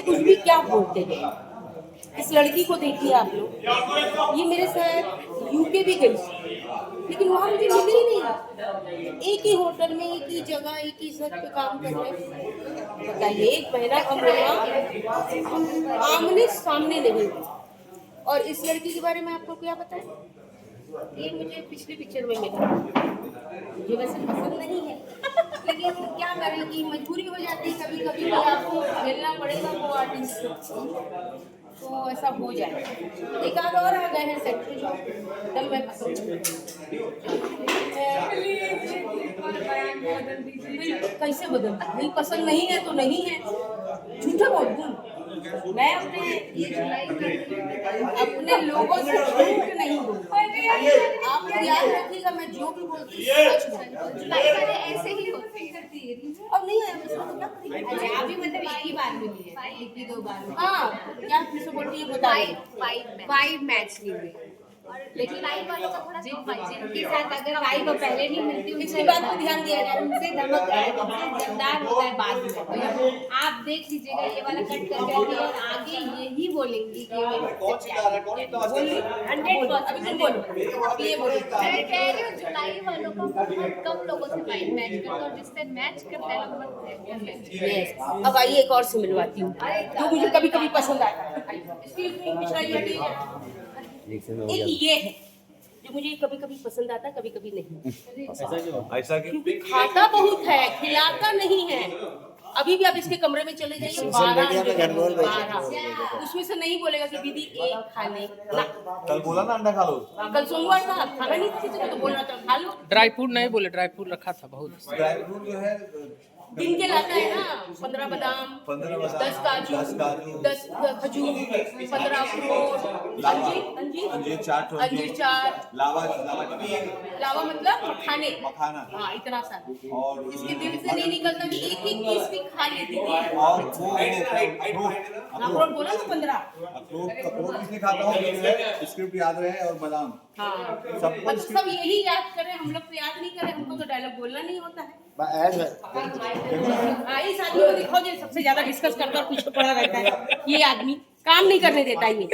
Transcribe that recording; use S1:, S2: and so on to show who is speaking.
S1: कुछ भी क्या बोलते हैं। इस लड़की को देखिए आप लोग, ये मेरे साथ यूके भी गई लेकिन वहाँ मुझे मिली ही नहीं। एक ही होटल में, एक ही जगह, एक ही सर पे काम कर रहे हैं। बताइए, एक महीना हम लोग आमने सामने नहीं। और इस लड़की के बारे में आपको क्या पता है? ये मुझे पिछली पिक्चर में मिला, मुझे वैसे पसंद नहीं है लेकिन क्या करें कि मजबूरी हो जाती है, कभी कभी कि आपको झेलना पड़ेगा वो आर्टिस्ट, तो ऐसा हो जाए। एक आध और आ गए हैं सेक्टर जो तब मैं कैसे बदल, नहीं पसंद नहीं है तो नहीं है, झूठे बोल दूं मैं अपने ये अपने लोगों से झूठ नहीं बोलती। आप याद रखिएगा, मैं जो भी बोलती हूँ सच बोलती हूँ। ऐसे ही होती है। अब नहीं है तो क्या करेंगे? अभी मतलब एक ही बार मिली है, एक ही दो बार। हाँ, क्या फिर से बोलती है, बताइए। 5 मैच नहीं हुए, लेकिन लाइव वालों का थोड़ा जिनके साथ अगर लाइव पहले नहीं मिलती उनकी बात को ध्यान दिया जाए, उनसे धमक दमदार होता है बाद में। आप देख लीजिएगा ये वाला कट करके रखिए और आगे यही बोलेंगी कि ये 100%। अभी तुम बोलो, अभी ये बोलो। मैं कह रही हूँ जुलाई वालों का बहुत कम लोगों से फाइट मैच करता है और जिससे मैच करता है लोग। अब आइए एक और से मिलवाती हूँ जो मुझे कभी कभी पसंद आता है। एक ये है जो मुझे कभी कभी पसंद आता, कभी कभी नहीं।
S2: ऐसा
S1: क्योंकि खाता बहुत है, खिलाता नहीं है। अभी भी आप इसके कमरे में चले जाइए, 12 उसमें से नहीं बोलेगा कि दीदी एक खा ले ना।
S2: कल बोला ना अंडा खा लो।
S1: कल सोमवार था, खाना नहीं था किसी को, तो बोलना था खा लो।
S3: ड्राई फ्रूट नहीं बोले, ड्राई फ्रूट रखा था बहुत।
S2: ड्राई फ्रूट जो है
S1: दिन के लाता है ना, 15 बादाम, 10 काजू, 10 खजूर, 15 अखरोट, अंजीर 4, लावा मतलब
S2: मखाना।
S1: हाँ, इतना सा।
S2: और
S1: इसके दिल से नहीं निकलता कि एक एक पीस भी खा लेती थी।
S2: और वो
S1: अखरोट बोला तो 15।
S2: अखरोट किसने खाता हो, स्क्रिप्ट याद रहे और बादाम।
S1: हाँ,
S2: सब
S1: सब यही याद करें, हम लोग तो याद नहीं करें, हमको तो डायलॉग बोलना नहीं होता है। इस आदमी को दिखाओ जो सबसे ज्यादा डिस्कस करता और पीछे पड़ा रहता है। ये आदमी काम नहीं करने देता ये।